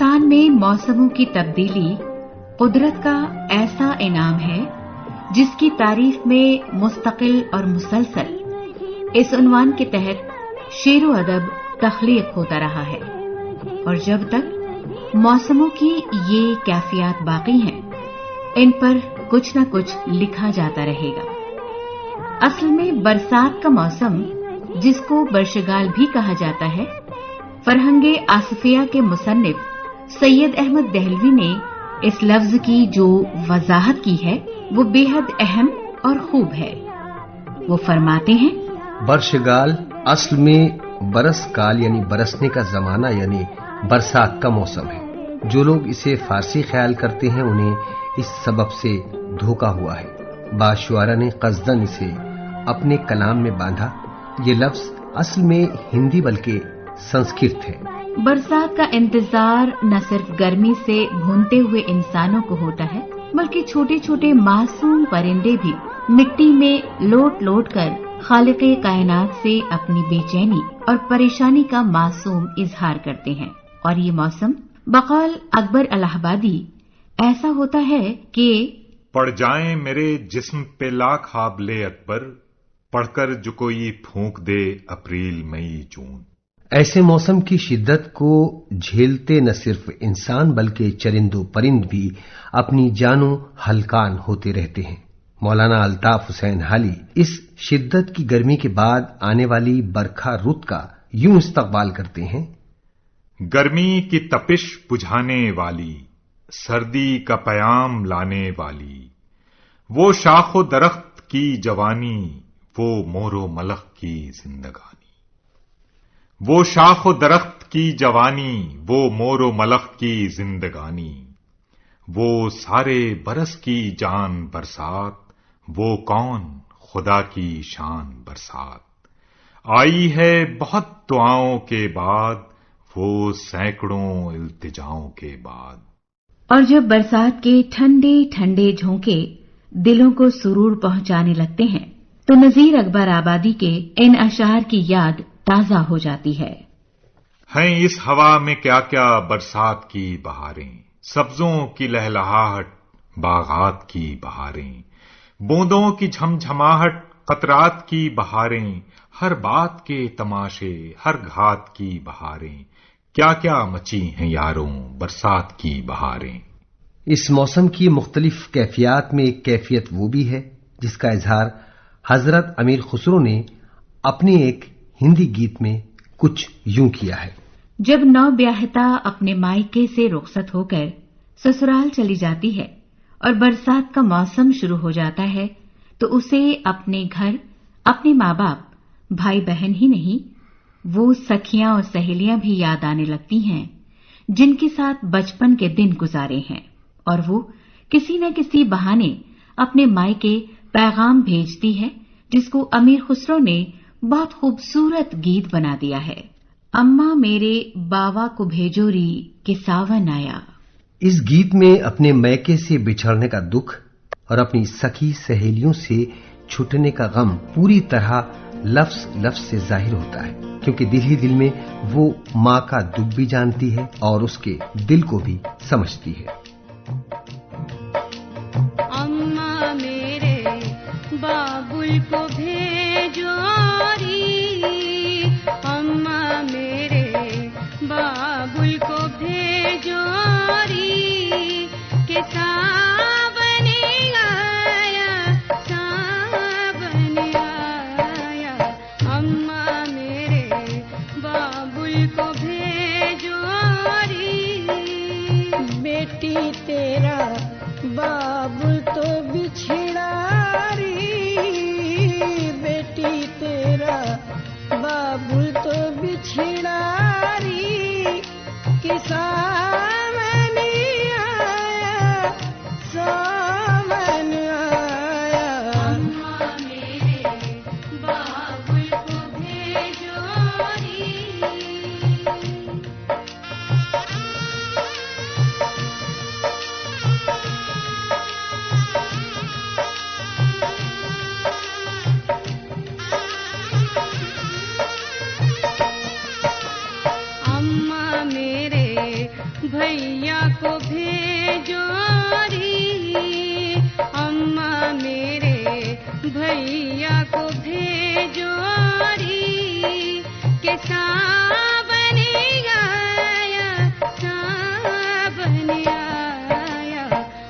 हिंदुस्तान में मौसमों की तब्दीली कुदरत का ऐसा इनाम है जिसकी तारीफ में मुस्तकिल और मुसलसल इस उन्वान के तहत शेरो अदब तख्लीक होता रहा है। और जब तक मौसमों की ये कैफियत बाकी हैं, इन पर कुछ न कुछ लिखा जाता रहेगा। असल में बरसात का मौसम, जिसको बर्शगाल भी कहा जाता है, फरहंगे आसिफिया के मुसन्निफ सैयद अहमद दहलवी ने इस लफ्ज की जो वजाहत की है वो बेहद अहम और खूब है। वो फरमाते हैं, बर्शगाल असल में बरस काल यानी बरसने का जमाना यानी बरसात का मौसम है। जो लोग इसे फारसी ख्याल करते हैं उन्हें इस सबब से धोखा हुआ है। बाशुआरा ने कस्दन इसे अपने कलाम में बांधा। ये लफ्ज असल में हिंदी बल्कि संस्कृत है। बरसात का इंतजार न सिर्फ गर्मी से भूनते हुए इंसानों को होता है, बल्कि छोटे छोटे मासूम परिंदे भी मिट्टी में लोट लोट कर खालिक़े कायनात से अपनी बेचैनी और परेशानी का मासूम इजहार करते हैं। और ये मौसम बकौल अकबर इलाहाबादी ऐसा होता है कि पड़ जाएं मेरे जिस्म पे लाख हाबले अकबर, पढ़कर जो कोई फूंक दे अप्रैल मई जून। ऐसे मौसम की शिद्दत को झेलते न सिर्फ इंसान बल्कि चरिंदो परिंद भी अपनी जानों हलकान होते रहते हैं। मौलाना अल्ताफ हुसैन हाली इस शिद्दत की गर्मी के बाद आने वाली बरखा रुत का यूं इस्तकबाल करते हैं। गर्मी की तपिश बुझाने वाली, सर्दी का पयाम लाने वाली, वो शाखो दरख्त की जवानी, वो मोरो मलख की जिंदगानी। वो शाखो दरख्त की जवानी, वो मोरो मलख की जिंदगानी। वो सारे बरस की जान बरसात, वो कौन खुदा की शान बरसात। आई है बहुत दुआओं के बाद, वो सैकड़ों इल्तिजाओं के बाद। और जब बरसात के ठंडे ठंडे झोंके दिलों को सुरूर पहुंचाने लगते हैं तो नजीर अकबर आबादी के इन अशार की याद ताजा हो जाती है। हैं इस हवा में क्या क्या बरसात की बहारें, सब्जों की लहलहाहट, बागात की बहारें, बूंदों की झमझमाहट, कतरात की बहारें, हर बात के तमाशे, हर घात की बहारें, क्या क्या मची हैं यारों बरसात की बहारें। इस मौसम की मुख्तलिफ कैफियत में एक कैफियत वो भी है जिसका इजहार हजरत अमीर खुसरो ने अपने एक हिंदी गीत में कुछ यूं किया है। जब नौब्याहता अपने मायके से रुखसत होकर ससुराल चली जाती है और बरसात का मौसम शुरू हो जाता है तो उसे अपने घर, अपने माँ बाप, भाई बहन ही नहीं, वो सखियां और सहेलियां भी याद आने लगती हैं जिनके साथ बचपन के दिन गुजारे हैं। और वो किसी न किसी बहाने अपने मायके पैगाम भेजती है जिसको अमीर खुसरो ने बहुत खूबसूरत गीत बना दिया है। अम्मा मेरे बावा को भेजोरी के सावन आया। इस गीत में अपने मैके से बिछड़ने का दुख और अपनी सखी सहेलियों से छूटने का गम पूरी तरह लफ्ज लफ्ज से जाहिर होता है, क्योंकि दिल ही दिल में वो माँ का दुख भी जानती है और उसके दिल को भी समझती है। अम्मा मेरे बाबुल को भेजोरी, अम्मा मेरे बाबुल को भेजोरी के सावन आया, सावन आया। अम्मा मेरे बाबुल को भेजोरी। बेटी तेरा बाबुल तो बिछड़ा री, बेटी तेरा बाबुल तो बिछड़ा री कि सावन आया, सावन आया। अम्मा मेरे बाबुल को भेजोरी। भैया को भेजो री, अम्मा मेरे भैया को भेजो री, के सावन आया, सावन आया,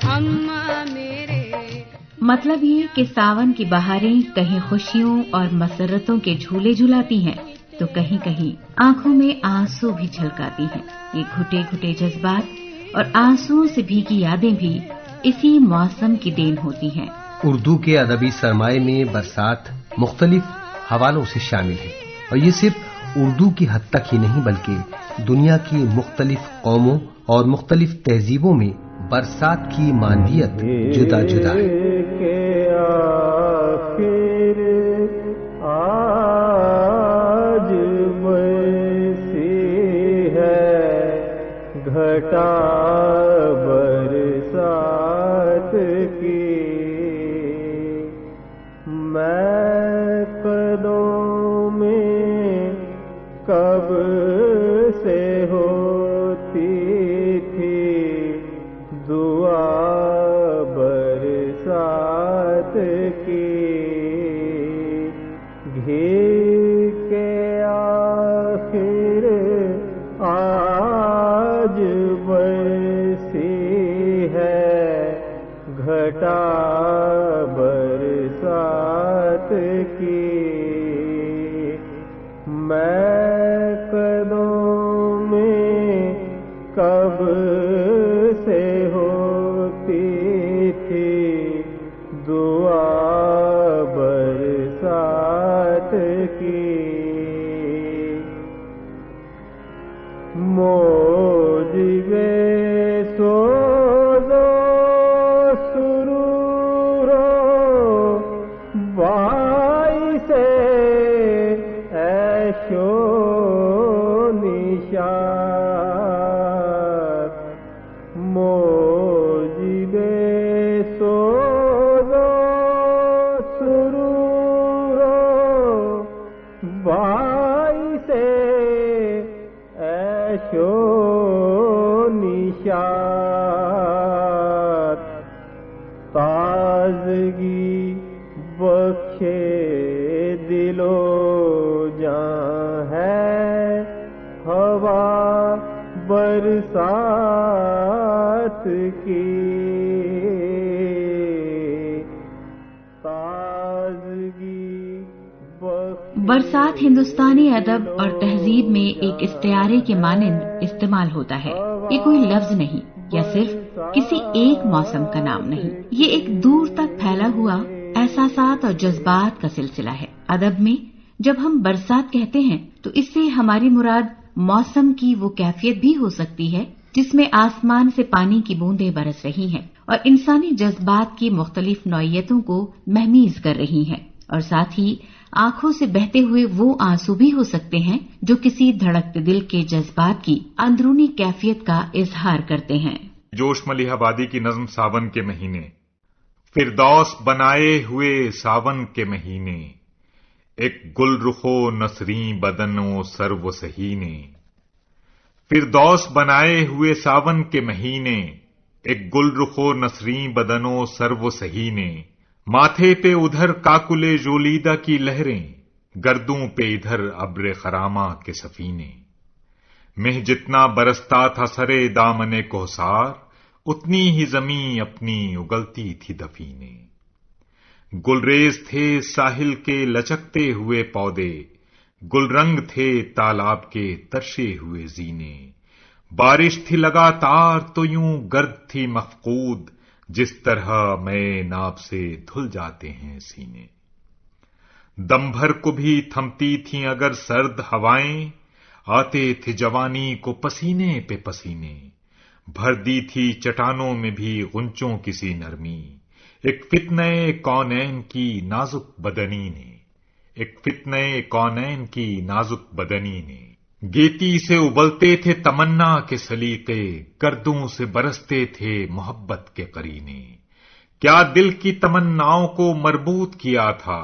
अम्मा मेरे। मतलब ये कि सावन की बहारें कहीं खुशियों और मसरतों के झूले झुलाती हैं, तो कहीं कहीं आंखों में आंसू भी झलकाती हैं। ये घुटे घुटे जज्बात और आंसुओं से भीगी यादें भी इसी मौसम की देन होती हैं। उर्दू के अदबी सरमाए में बरसात मुख्तलिफ हवालों से शामिल है, और ये सिर्फ उर्दू की हद तक ही नहीं बल्कि दुनिया की मुख्तलिफ कौमों और मुख्तलिफ तहजीबों में बरसात की मानवियत जुदा जुदा है। घटा बरसात की, मैं कदों में कब से होती थी दुआ बरसात की, घी के आखिर आज बरसी है घटा बरसात की, मैं कदों में कब से होती थी दुआ बरसात की, मोजिबे सोज़ो सुरूरो बाइसे ऐशो निशात, मोजिबे सोज़ो सुरूरो बाइसे ऐशो निशात, ताज़गी बख्शे दिलो जां है हवा बरसात की, ताज़गी बरसात हिंदुस्तानी अदब और तहजीब में एक इस्तिआरे के मानिंद इस्तेमाल होता है। ये कोई लफ्ज नहीं या सिर्फ किसी एक मौसम का नाम नहीं, ये एक दूर तक फैला हुआ एहसासात और जज्बात का सिलसिला है। अदब में जब हम बरसात कहते हैं तो इससे हमारी मुराद मौसम की वो कैफियत भी हो सकती है जिसमें आसमान से पानी की बूंदें बरस रही हैं और इंसानी जज्बात की मुख्तलिफ नौइयतों को महमीज कर रही हैं, और साथ ही आंखों से बहते हुए वो आंसू भी हो सकते हैं जो किसी धड़कते दिल के जज्बात की अंदरूनी कैफियत का इजहार करते हैं। जोश मलिहाबादी की नज्म सावन के महीने। फिरदौस बनाए हुए सावन के महीने, एक गुल रुखो नसरी बदनो सर्व सहीने। फिरदौस बनाए हुए सावन के महीने, एक गुल रुखो नसरी बदनो सर्व सहीने। माथे पे उधर काकुले जोलीदा की लहरें, गर्दों पे इधर अब्र खरामा के सफीने। मेह जितना बरसता था सरे दामने कोहसार, उतनी ही जमीन अपनी उगलती थी दफीने। गुलरेज थे साहिल के लचकते हुए पौधे, गुलरंग थे तालाब के तरशे हुए जीने। बारिश थी लगातार तो यूं गर्द थी मफकूद, जिस तरह मैं नाब से धुल जाते हैं सीने। दम भर को भी थमती थीं अगर सर्द हवाएं, आते थे जवानी को पसीने पे पसीने। भर दी थी चट्टानों में भी गुंचों की सी नरमी, एक फितने कौनैन की नाजुक बदनी ने, एक फितने कौनैन की नाजुक बदनी ने। गेती से उबलते थे तमन्ना के सलीके, गर्दों से बरसते थे मोहब्बत के करीने। क्या दिल की तमन्नाओं को मरबूत किया था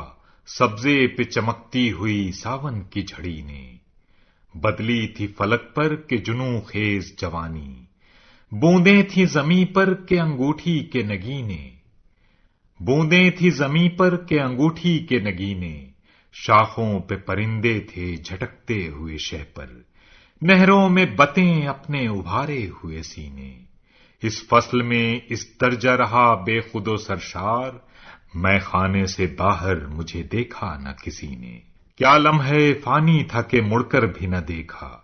सब्जे पे चमकती हुई सावन की झड़ी ने। बदली थी फलक पर के जुनू खेज जवानी, बूंदें थी जमीं पर के अंगूठी के नगीने, बूंदें थी जमीं पर के अंगूठी के नगीने, शाखों पे परिंदे थे झटकते हुए शह पर, नहरों में बतें अपने उभारे हुए सीने। इस फसल में इस दर्जा रहा बेखुदो सरशार, मैं खाने से बाहर मुझे देखा न किसी ने। क्या लम्हे फानी था कि मुड़कर भी न देखा,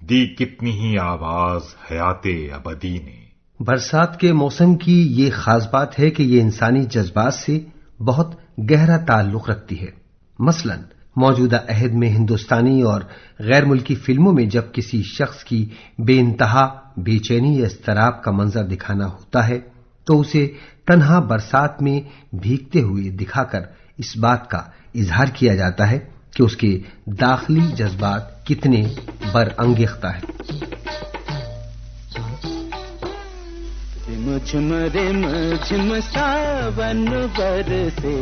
दी कितनी ही आवाज हयाते अबदी ने। बरसात के मौसम की ये खास बात है कि ये इंसानी जज्बात से बहुत गहरा ताल्लुक रखती है। मसलन मौजूदा अहद में हिंदुस्तानी और गैर मुल्की फिल्मों में जब किसी शख्स की बेइंतहा बेचैनी या इस्तराब का मंजर दिखाना होता है तो उसे तन्हा बरसात में भीगते हुए दिखाकर इस बात का इजहार किया जाता है कि उसके दाखिली जज्बात कितने बरअंगेख्ता हैं। रिमझिम रिमझिम सावन बरसे,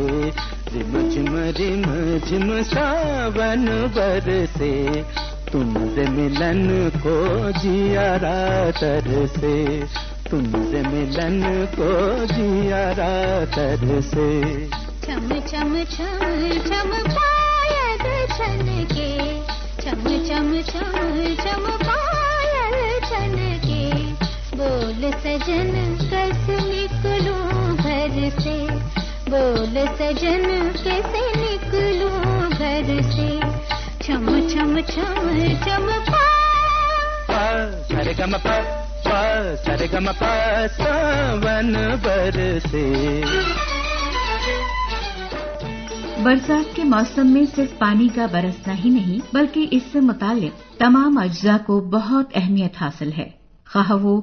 रिमझिम रिमझिम सावन बरसे, तुमसे मिलन को जियारा तरसे, तुमसे मिलन को जियारा तरसे। छम छम छम छम पायल छनके, छम छम छम छम पायल छनके, बोल सजन कैसे निकलूं घर से, बोल सजन कैसे निकलूं घर से, छम छम छम छम पा सारे गम पा सारे गम पा सावन बरसे। बरसात के मौसम में सिर्फ पानी का बरसना ही नहीं बल्कि इससे मुताल्लिक तमाम अज्जा को बहुत अहमियत हासिल है, खाह वो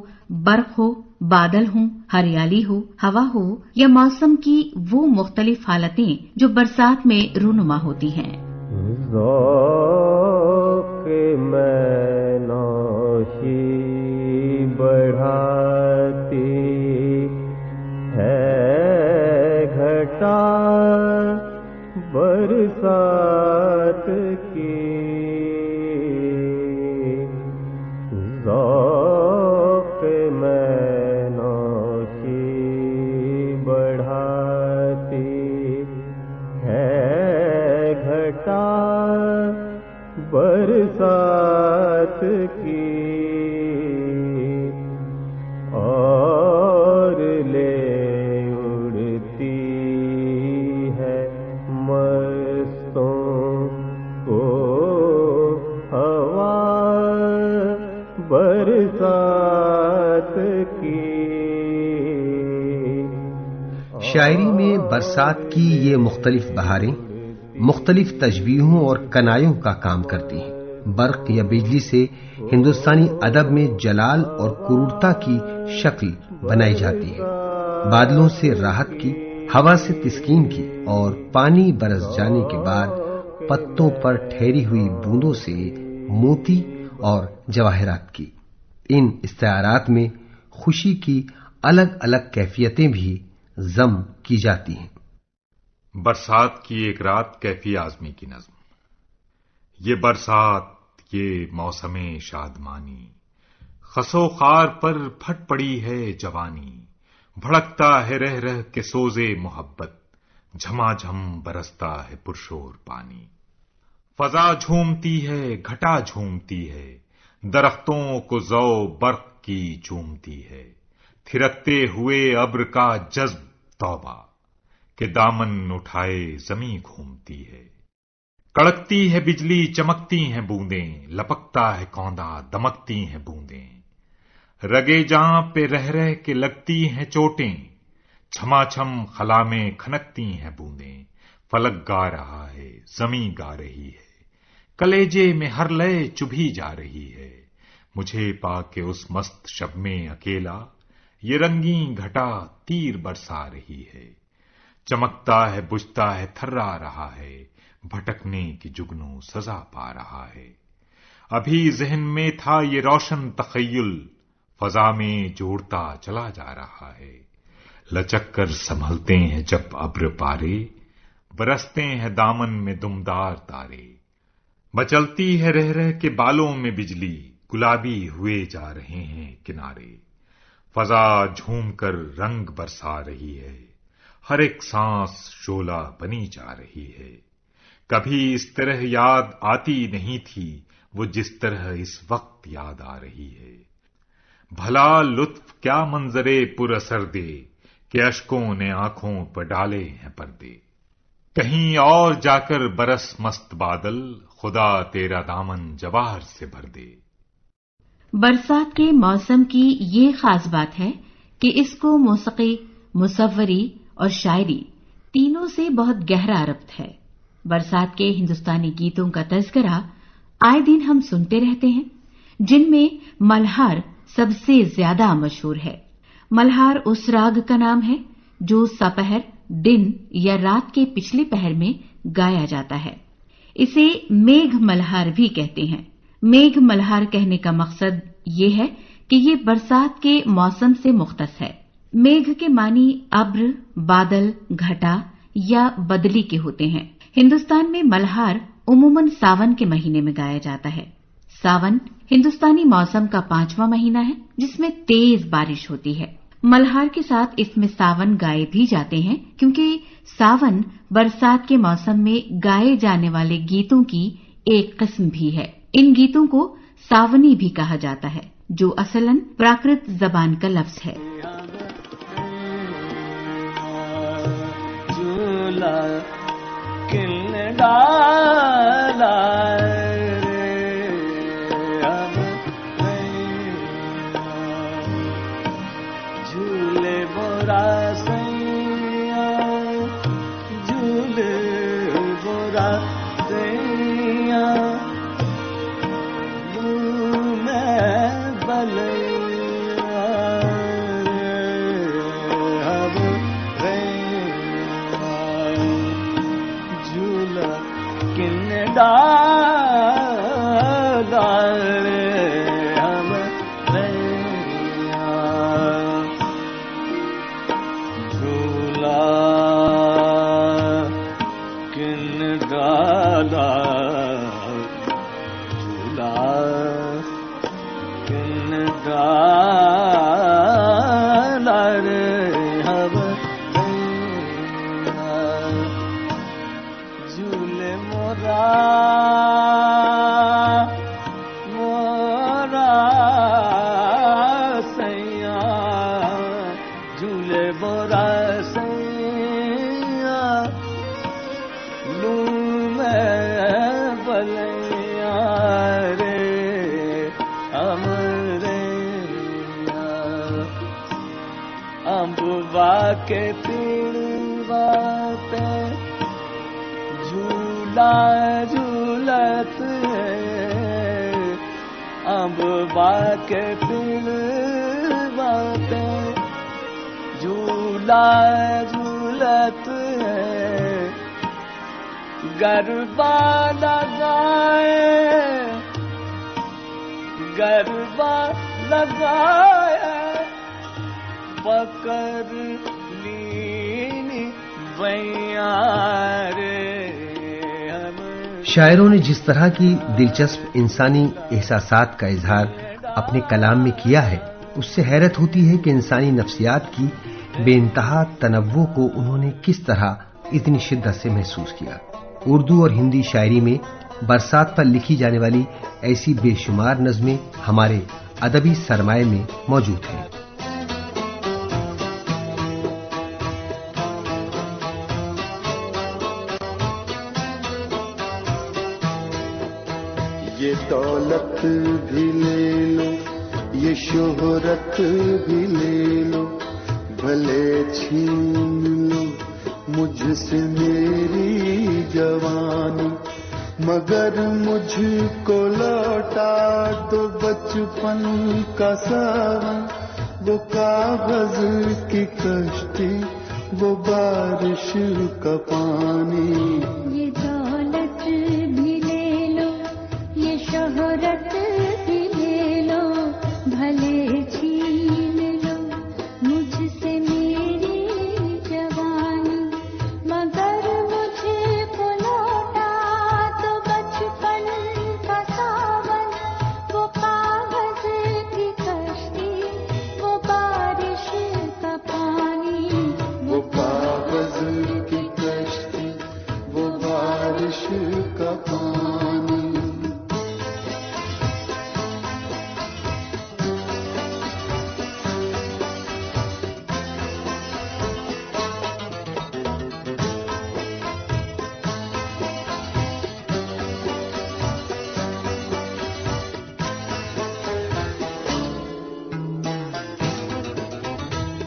बर्फ हो, बादल हो, हरियाली हो, हवा हो या मौसम की वो मुख्तलिफ हालतें जो बरसात में रूनुमा होती हैं। ज़ौक़ में नौशी बढ़ाती है घटा बरसात की, ज़ौक़ में नौशी बढ़ाती है घटा बरसात की, और ले उड़ती है मस्तों को हवा बरसात की। शायरी में बरसात की ये मुख्तलिफ बहारें मुख्तलिफ तशबीहों और कनायों का काम करती हैं। बर्क या बिजली से हिंदुस्तानी अदब में जलाल और क्रूरता की शक्ल बनाई जाती है, बादलों से राहत की, हवा से तिस्कीन की और पानी बरस जाने के बाद पत्तों पर ठहरी हुई बूंदों से मोती और जवाहरात की। इन इस्तारात में खुशी की अलग अलग कैफियतें भी जम की जाती हैं। बरसात की एक रात कैफी आजमी की नज्म। ये बरसात, ये मौसमे शादमानी, खसो खार पर फट पड़ी है जवानी, भड़कता है रह रह के सोजे मोहब्बत, झमाझम बरसता है पुरशोर पानी। फजा झूमती है, घटा झूमती है, दरख्तों को जौ बर्फ की चूमती है, थिरकते हुए अब्र का जज्ब तौबा के दामन उठाए जमी घूमती है। कड़कती है बिजली, चमकती हैं बूंदें, लपकता है कौंदा, दमकती हैं बूंदें, रगे जां पे रह रह के लगती हैं चोटें, छमाछम खला में खनकती हैं बूंदें। फलक गा रहा है, जमी गा रही है, कलेजे में हर लय चुभी जा रही है, मुझे पाके उस मस्त शब में अकेला, ये रंगीन घटा तीर बरसा रही है। चमकता है, बुझता है, थर्रा रहा है, भटकने की जुगनू सजा पा रहा है। अभी जहन में था ये रोशन तखय्युल, फजा में जोड़ता चला जा रहा है। लचक कर संभलते हैं जब अब्र पारे, बरसते हैं दामन में दुमदार तारे। मचलती है रह रह के बालों में बिजली, गुलाबी हुए जा रहे हैं किनारे। فضا جھوم کر رنگ برسا رہی ہے، ہر ایک سانس شعلہ بنی جا رہی ہے۔ کبھی اس طرح یاد آتی نہیں تھی وہ جس طرح اس وقت یاد آ رہی ہے۔ بھلا لطف کیا منظرے پر اثر دے کہ اشکوں نے آنکھوں پر ڈالے ہیں پردے۔ کہیں اور جا کر برس مست بادل، خدا تیرا دامن جواہر سے بھر دے۔ برسات کے موسم کی یہ خاص بات ہے کہ اس کو موسیقی، مصوری اور شاعری تینوں سے بہت گہرا ربط ہے۔ برسات کے ہندوستانی گیتوں کا تذکرہ آئے دن ہم سنتے رہتے ہیں، جن میں ملہار سب سے زیادہ مشہور ہے۔ ملہار اس راگ کا نام ہے جو سپہر، دن یا رات کے پچھلے پہر میں گایا جاتا ہے۔ اسے میگھ ملہار بھی کہتے ہیں۔ میگھ ملہار کہنے کا مقصد یہ ہے کہ یہ برسات کے موسم سے مختص ہے۔ میگھ کے معنی ابر، بادل، گھٹا یا بدلی کے ہوتے ہیں۔ ہندوستان میں ملہار عموماً ساون کے مہینے میں گایا جاتا ہے۔ ساون ہندوستانی موسم کا 5واں مہینہ ہے جس میں تیز بارش ہوتی ہے۔ ملہار کے ساتھ اس میں ساون گائے بھی جاتے ہیں کیونکہ ساون برسات کے موسم میں گائے جانے والے گیتوں کی ایک قسم بھی ہے۔ ان گیتوں کو ساونی بھی کہا جاتا ہے جو اصلاً پراکرت زبان کا لفظ ہے۔ کے پیڑ جھولا جھولت ہے، امبا کے پیڑ جھولا جھولت ہے، گربا لگائے گربا لگایا پکڑ لینی بیار۔ شاعروں نے جس طرح کی دلچسپ انسانی احساسات کا اظہار اپنے کلام میں کیا ہے، اس سے حیرت ہوتی ہے کہ انسانی نفسیات کی بے انتہا تنوع کو انہوں نے کس طرح اتنی شدت سے محسوس کیا۔ اردو اور ہندی شاعری میں برسات پر لکھی جانے والی ایسی بے شمار نظمیں ہمارے ادبی سرمایہ میں موجود ہیں۔ یہ دولت بھی لے لو، یہ شہرت بھی لے لو، بھلے چھین لو مجھ سے میری جوانی، مگر مجھ کو لوٹا دو بچپن کا ساون، وہ کاغذ کی کشتی، وہ بارش کا پانی۔ یہ دولت بھی لے لو، یہ شہرت بھی لے لو، بھلے چھین لو مجھ سے میری جوانی، مگر مجھ کو لوٹا تو بچپن کا ساون، وہ کاغذ کی کشتی، وہ بارش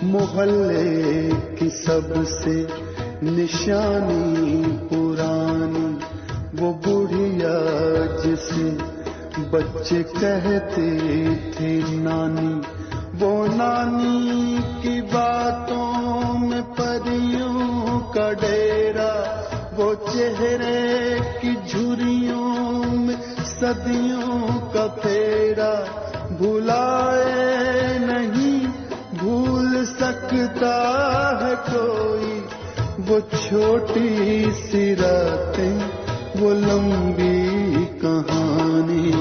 محلے کی سب سے نشانی پرانی، وہ بڑھیا جسے بچے کہتے تھے نانی، وہ نانی کی باتوں میں پریوں کا ڈیرا، وہ چہرے کی جھریوں میں صدیوں کا پھیرا، بھلائے نہیں بھول سکتا ہے کوئی، وہ چھوٹی سی راتیں، وہ لمبی کہانی،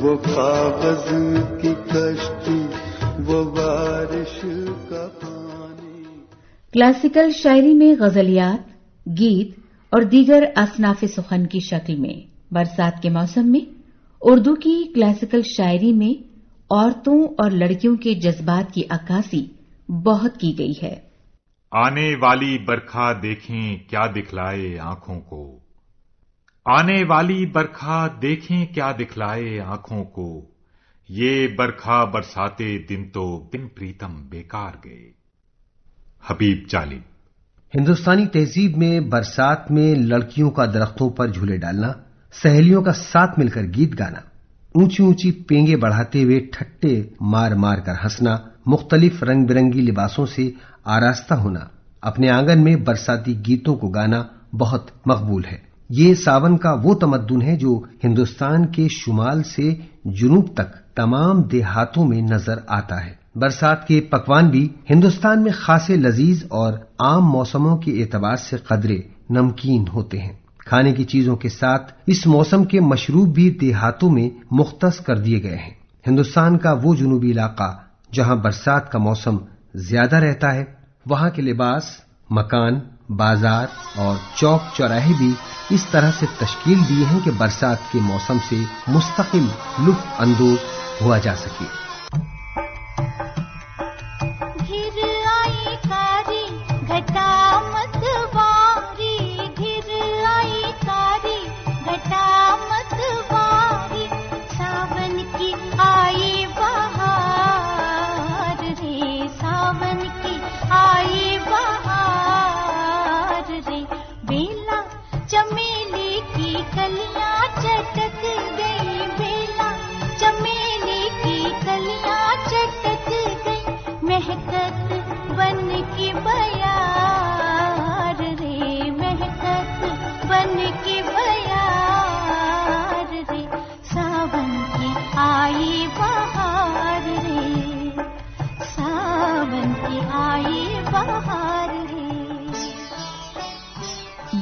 وہ کاغذ کی کشتی، وہ بارش کا پانی۔ کلاسیکل شاعری میں غزلیات، گیت اور دیگر اصناف سخن کی شکل میں برسات کے موسم میں اردو کی کلاسیکل شاعری میں عورتوں اور لڑکیوں کے جذبات کی عکاسی بہت کی گئی ہے۔ آنے والی برکھا دیکھیں کیا دکھلائے آنکھوں کو، آنے والی برکھا دیکھیں کیا دکھلائے آنکھوں کو، یہ برکھا برساتے دن تو بن پریتم بیکار گئے۔ حبیب جالی۔ ہندوستانی تہذیب میں برسات میں لڑکیوں کا درختوں پر جھولے ڈالنا، سہیلیوں کا ساتھ مل کر گیت گانا، اونچی اونچی پینگیں بڑھاتے ہوئے ٹھٹے مار مار کر ہنسنا، مختلف رنگ برنگی لباسوں سے آراستہ ہونا، اپنے آنگن میں برساتی گیتوں کو گانا بہت مقبول ہے۔ یہ ساون کا وہ تمدن ہے جو ہندوستان کے شمال سے جنوب تک تمام دیہاتوں میں نظر آتا ہے۔ برسات کے پکوان بھی ہندوستان میں خاصے لذیذ اور عام موسموں کے اعتبار سے قدرے نمکین ہوتے ہیں۔ کھانے کی چیزوں کے ساتھ اس موسم کے مشروب بھی دیہاتوں میں مختص کر دیے گئے ہیں۔ ہندوستان کا وہ جنوبی علاقہ جہاں برسات کا موسم زیادہ رہتا ہے، وہاں کے لباس، مکان، بازار اور چوک چوراہے بھی اس طرح سے تشکیل دیے ہیں کہ برسات کے موسم سے مستقل لطف اندوز ہوا جا سکے۔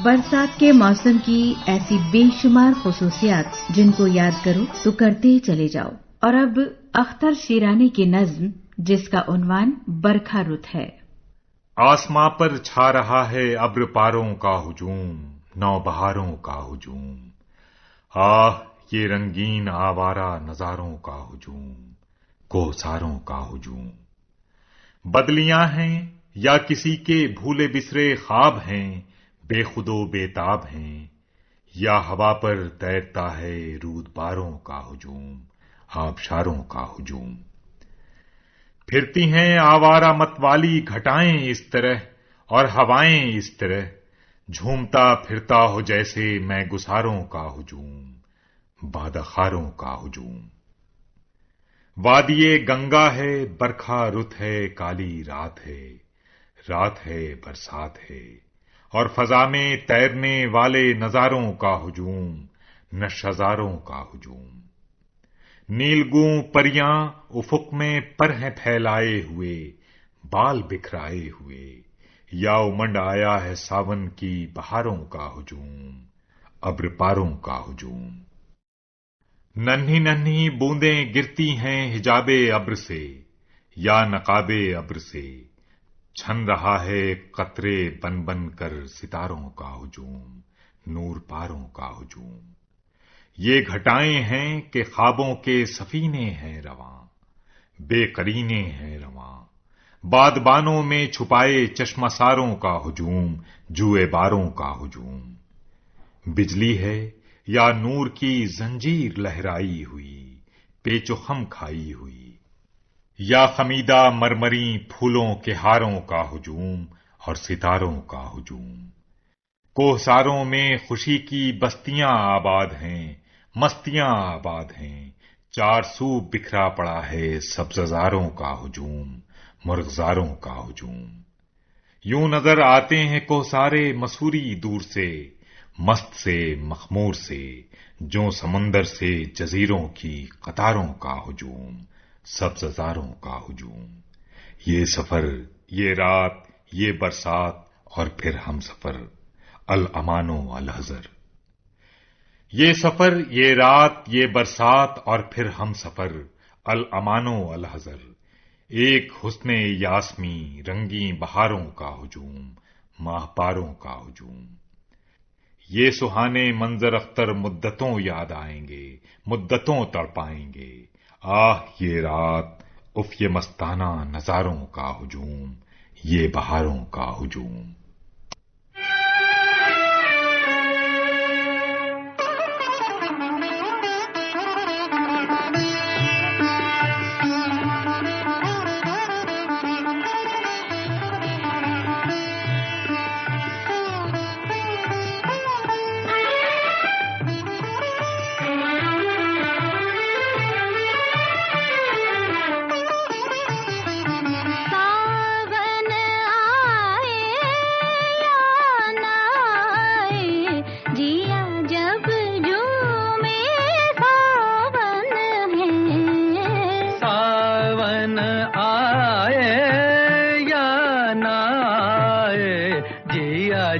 برسات کے موسم کی ایسی بے شمار خصوصیات جن کو یاد کرو تو کرتے ہی چلے جاؤ۔ اور اب اختر شیرانی کی نظم جس کا عنوان برکھا رت ہے۔ آسماں پر چھا رہا ہے ابر پاروں کا ہجوم، نو بہاروں کا ہجوم، آہ یہ رنگین آوارہ نظاروں کا ہجوم، کوہساروں کا ہجوم۔ بدلیاں ہیں یا کسی کے بھولے بسرے خواب ہیں، بے خود و بے تاب ہیں، یا ہوا پر تیرتا ہے رود باروں کا ہجوم، آبشاروں کا ہجوم۔ پھرتی ہیں آوارہ مت والی گھٹائیں اس طرح اور ہوائیں اس طرح، جھومتا پھرتا ہو جیسے میں گساروں کا ہجوم، بادخاروں کا ہجوم۔ وادی گنگا ہے برکھا رت ہے، کالی رات ہے، رات ہے برسات ہے، اور فضا میں تیرنے والے نظاروں کا ہجوم، نشہزاروں کا ہجوم۔ نیلگوں پریاں افق میں پر ہیں پھیلائے ہوئے، بال بکھرائے ہوئے، یا امنڈ آیا ہے ساون کی بہاروں کا ہجوم، ابر پاروں کا ہجوم۔ ننھی ننھی بوندیں گرتی ہیں حجاب ابر سے یا نقاب ابر سے، چھن رہا ہے قطرے بن بن کر ستاروں کا ہجوم، نور پاروں کا ہجوم۔ یہ گھٹائیں ہیں کہ خوابوں کے سفینے ہیں رواں، بے قرینے ہیں رواں، بادبانوں میں چھپائے چشمہ ساروں کا ہجوم، جوئے باروں کا ہجوم۔ بجلی ہے یا نور کی زنجیر لہرائی ہوئی، پیچ و خم کھائی ہوئی، یا خمیدہ مرمری پھولوں کے ہاروں کا ہجوم اور ستاروں کا ہجوم. کوہساروں میں خوشی کی بستیاں آباد ہیں، مستیاں آباد ہیں، چار سو بکھرا پڑا ہے سبززاروں کا ہجوم، مرغزاروں کا ہجوم. یوں نظر آتے ہیں کوہسارے مسوری دور سے، مست سے مخمور سے، جو سمندر سے جزیروں کی قطاروں کا ہجوم، سبززاروں کا ہجوم. یہ سفر، یہ رات، یہ برسات اور پھر ہم سفر، الامان و الحذر. یہ سفر، یہ رات، یہ برسات اور پھر ہم سفر، الامان و الحذر. ایک حسن یاسمی رنگی بہاروں کا ہجوم، ماہ پاروں کا ہجوم. یہ سہانے منظر اختر مدتوں یاد آئیں گے، مدتوں تڑپائیں گے. آہ یہ رات، اف یہ مستانہ نظاروں کا ہجوم، یہ بہاروں کا ہجوم.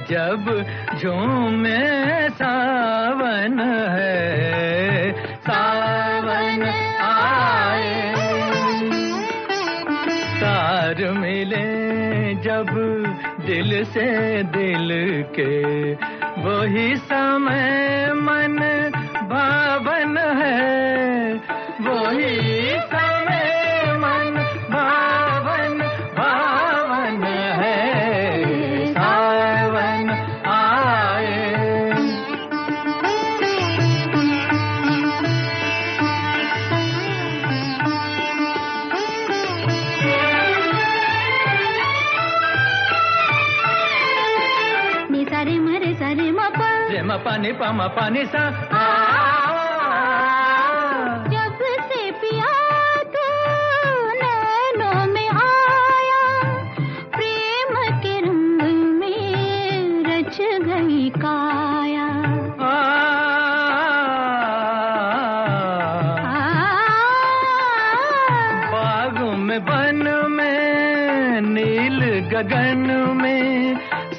جب جھومے ساون ہے، ساون آئے. تار ملے جب دل سے دل کے، وہی سمے من بھاون ہے، وہی سمے من بھاون بھاون ہے. پانی پاما پانی سا. جب سے پیا تو نینوں میں آیا، پریم کے رنگ میں رچ گئی کایا. باغ میں بن میں نیل گگن میں،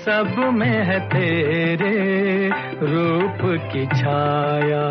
سب میں ہے تیرے روپ کی چھایا.